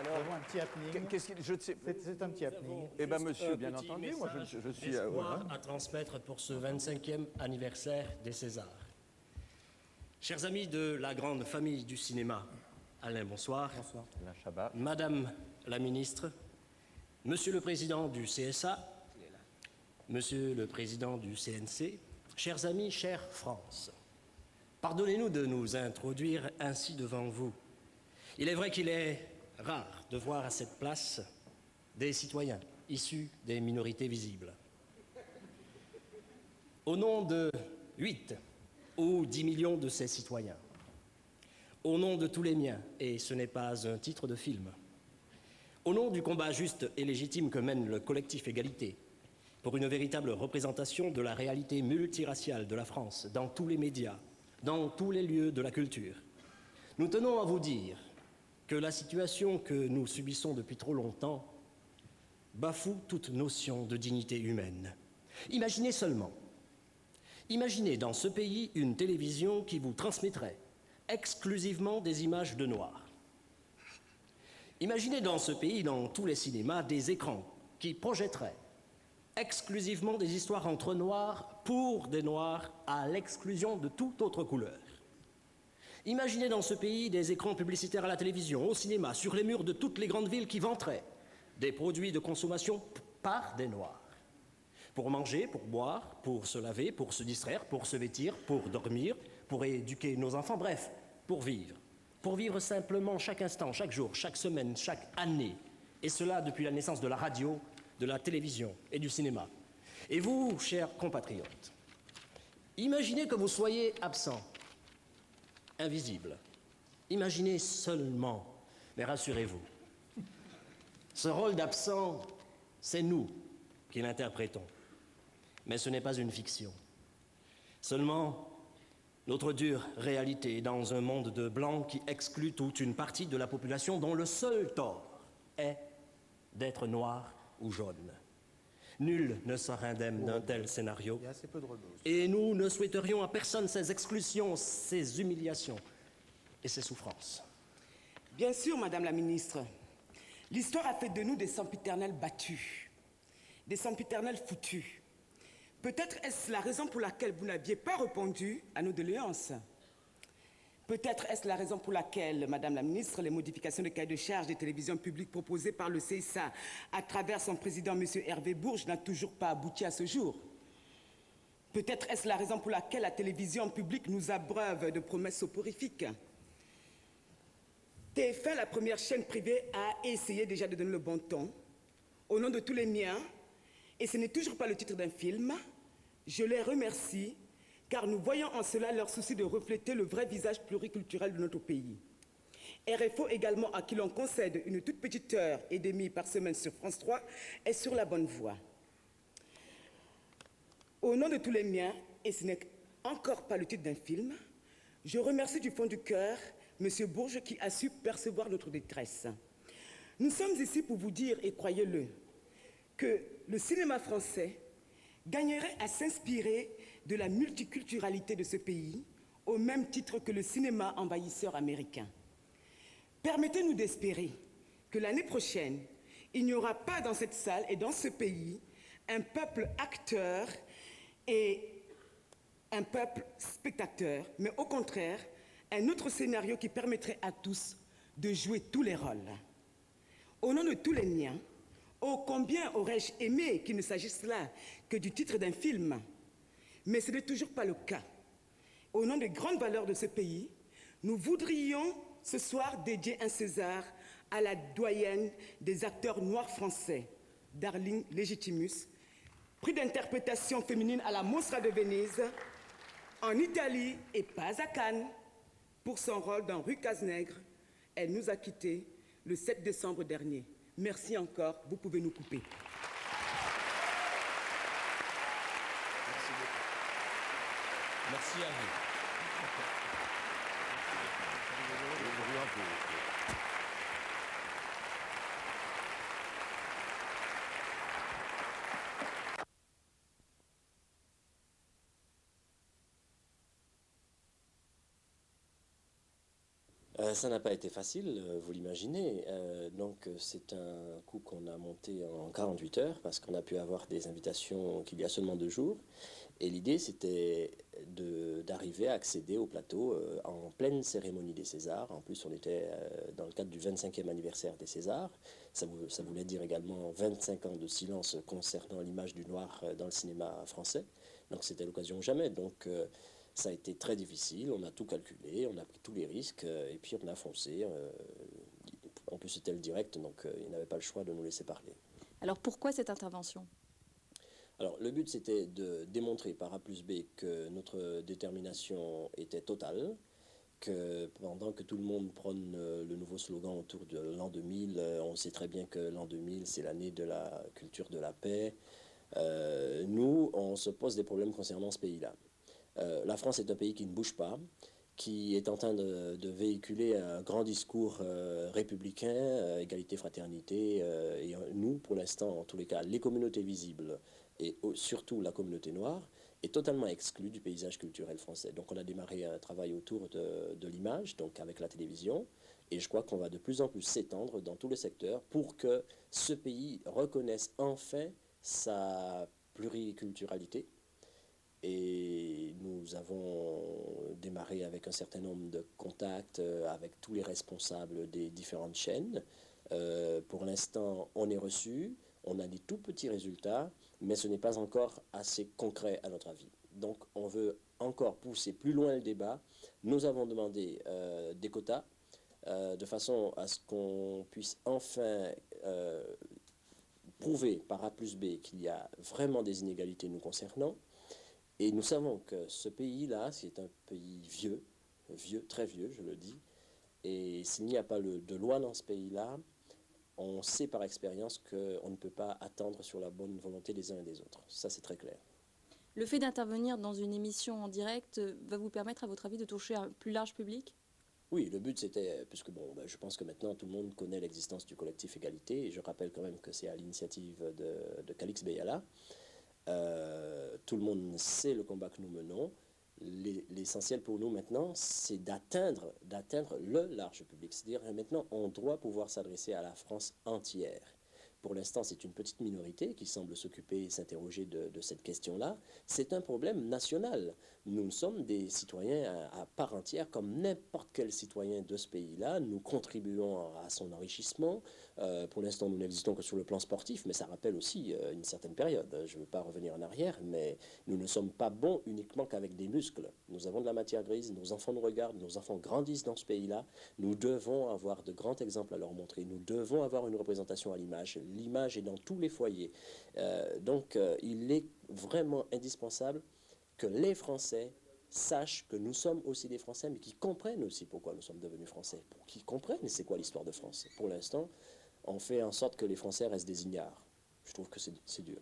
Alors, vraiment un petit happening. C'est un petit happening. Eh bien, monsieur, bien entendu, moi je suis... Espoir à transmettre pour ce 25e anniversaire des Césars. Chers amis de la grande famille du cinéma, Alain, bonsoir. Bonsoir. Alain Chabat. Madame la ministre, Monsieur le président du CSA, Monsieur le président du CNC, chers amis, chère France, pardonnez-nous de nous introduire ainsi devant vous. Il est vrai qu'il est rare de voir à cette place des citoyens issus des minorités visibles. Au nom de 8 ou 10 millions de ces citoyens, au nom de tous les miens, et ce n'est pas un titre de film, au nom du combat juste et légitime que mène le collectif Égalité pour une véritable représentation de la réalité multiraciale de la France dans tous les médias, dans tous les lieux de la culture, nous tenons à vous dire que la situation que nous subissons depuis trop longtemps bafoue toute notion de dignité humaine. Imaginez seulement, imaginez dans ce pays une télévision qui vous transmettrait exclusivement des images de noirs. Imaginez dans ce pays, dans tous les cinémas, des écrans qui projetteraient exclusivement des histoires entre noirs pour des noirs à l'exclusion de toute autre couleur. Imaginez dans ce pays des écrans publicitaires à la télévision, au cinéma, sur les murs de toutes les grandes villes qui vanteraient des produits de consommation par des noirs. Pour manger, pour boire, pour se laver, pour se distraire, pour se vêtir, pour dormir, pour éduquer nos enfants, bref, pour vivre. Pour vivre simplement chaque instant, chaque jour, chaque semaine, chaque année. Et cela depuis la naissance de la radio, de la télévision et du cinéma. Et vous, chers compatriotes, imaginez que vous soyez absents, invisible. Imaginez seulement, mais rassurez-vous, ce rôle d'absent, c'est nous qui l'interprétons. Mais ce n'est pas une fiction. Seulement, notre dure réalité est dans un monde de blancs qui exclut toute une partie de la population dont le seul tort est d'être noir ou jaune. Nul ne sort indemne d'un tel scénario. Il y a assez peu de rebeux. Et nous ne souhaiterions à personne ces exclusions, ces humiliations et ces souffrances. Bien sûr, Madame la ministre, l'histoire a fait de nous des sempiternels battus, des sempiternels foutus. Peut-être est-ce la raison pour laquelle vous n'aviez pas répondu à nos doléances. Peut-être est-ce la raison pour laquelle, Madame la ministre, les modifications de cahier de charges des télévisions publiques proposées par le CSA à travers son président, M. Hervé Bourges, n'a toujours pas abouti à ce jour. Peut-être est-ce la raison pour laquelle la télévision publique nous abreuve de promesses soporifiques. TF1, la première chaîne privée, a essayé déjà de donner le bon ton, au nom de tous les miens, et ce n'est toujours pas le titre d'un film. Je les remercie, car nous voyons en cela leur souci de refléter le vrai visage pluriculturel de notre pays. RFO également, à qui l'on concède une toute petite heure et demie par semaine sur France 3, est sur la bonne voie. Au nom de tous les miens, et ce n'est encore pas le titre d'un film, je remercie du fond du cœur M. Bourges qui a su percevoir notre détresse. Nous sommes ici pour vous dire, et croyez-le, que le cinéma français gagnerait à s'inspirer de la multiculturalité de ce pays, au même titre que le cinéma envahisseur américain. Permettez-nous d'espérer que l'année prochaine, il n'y aura pas dans cette salle et dans ce pays un peuple acteur et un peuple spectateur, mais au contraire, un autre scénario qui permettrait à tous de jouer tous les rôles. Au nom de tous les miens, oh, combien aurais-je aimé qu'il ne s'agisse là que du titre d'un film, mais ce n'est toujours pas le cas. Au nom des grandes valeurs de ce pays, nous voudrions ce soir dédier un César à la doyenne des acteurs noirs français, Darling Legitimus, prix d'interprétation féminine à la Mostra de Venise, en Italie et pas à Cannes, pour son rôle dans Rue Cazenègre. Elle nous a quittés le 7 décembre dernier. Merci encore, vous pouvez nous couper. Merci beaucoup. Merci à vous. Ça n'a pas été facile, vous l'imaginez. Donc c'est un coup qu'on a monté en 48 heures parce qu'on a pu avoir des invitations qu'il y a seulement 2 jours. Et l'idée c'était d'arriver à accéder au plateau en pleine cérémonie des Césars. En plus on était dans le cadre du 25e anniversaire des Césars. Ça voulait dire également 25 ans de silence concernant l'image du noir dans le cinéma français. Donc c'était l'occasion jamais. Donc ça a été très difficile, on a tout calculé, on a pris tous les risques et puis on a foncé. En plus c'était le direct, donc il n'avait pas le choix de nous laisser parler. Alors pourquoi cette intervention? Alors le but c'était de démontrer par A plus B que notre détermination était totale, que pendant que tout le monde prône le nouveau slogan autour de l'an 2000, on sait très bien que l'an 2000 c'est l'année de la culture de la paix. Nous, on se pose des problèmes concernant ce pays-là. La France est un pays qui ne bouge pas, qui est en train de véhiculer un grand discours républicain, égalité, fraternité, et nous, pour l'instant, en tous les cas, les communautés visibles, et surtout la communauté noire, est totalement exclue du paysage culturel français. Donc on a démarré un travail autour de l'image, donc avec la télévision, et je crois qu'on va de plus en plus s'étendre dans tous les secteurs pour que ce pays reconnaisse enfin sa pluriculturalité. Et nous avons démarré avec un certain nombre de contacts avec tous les responsables des différentes chaînes. Pour l'instant, on est reçu, on a des tout petits résultats, mais ce n'est pas encore assez concret à notre avis. Donc on veut encore pousser plus loin le débat. Nous avons demandé des quotas de façon à ce qu'on puisse enfin prouver par A plus B qu'il y a vraiment des inégalités nous concernant. Et nous savons que ce pays-là, c'est un pays vieux, très vieux, je le dis, et s'il n'y a pas de loi dans ce pays-là, on sait par expérience qu'on ne peut pas attendre sur la bonne volonté des uns et des autres. Ça, c'est très clair. Le fait d'intervenir dans une émission en direct va vous permettre, à votre avis, de toucher un plus large public? Oui, le but c'était, puisque bon, je pense que maintenant tout le monde connaît l'existence du collectif Égalité, et je rappelle quand même que c'est à l'initiative de Calix Beyala. Tout le monde sait le combat que nous menons. L'essentiel pour nous maintenant, c'est d'atteindre le large public. C'est-à-dire maintenant, on doit pouvoir s'adresser à la France entière. Pour l'instant, c'est une petite minorité qui semble s'occuper et s'interroger de cette question-là. C'est un problème national. Nous sommes des citoyens à part entière, comme n'importe quel citoyen de ce pays-là. Nous contribuons à son enrichissement. Pour l'instant, nous n'existons que sur le plan sportif, mais ça rappelle aussi une certaine période. Je ne veux pas revenir en arrière, mais nous ne sommes pas bons uniquement qu'avec des muscles. Nous avons de la matière grise, nos enfants nous regardent, nos enfants grandissent dans ce pays-là. Nous devons avoir de grands exemples à leur montrer. Nous devons avoir une représentation à l'image. L'image est dans tous les foyers. Donc, il est vraiment indispensable que les Français sachent que nous sommes aussi des Français, mais qui comprennent aussi pourquoi nous sommes devenus Français, qui comprennent c'est quoi l'histoire de France. Pour l'instant, on fait en sorte que les Français restent des ignares. Je trouve que c'est dur.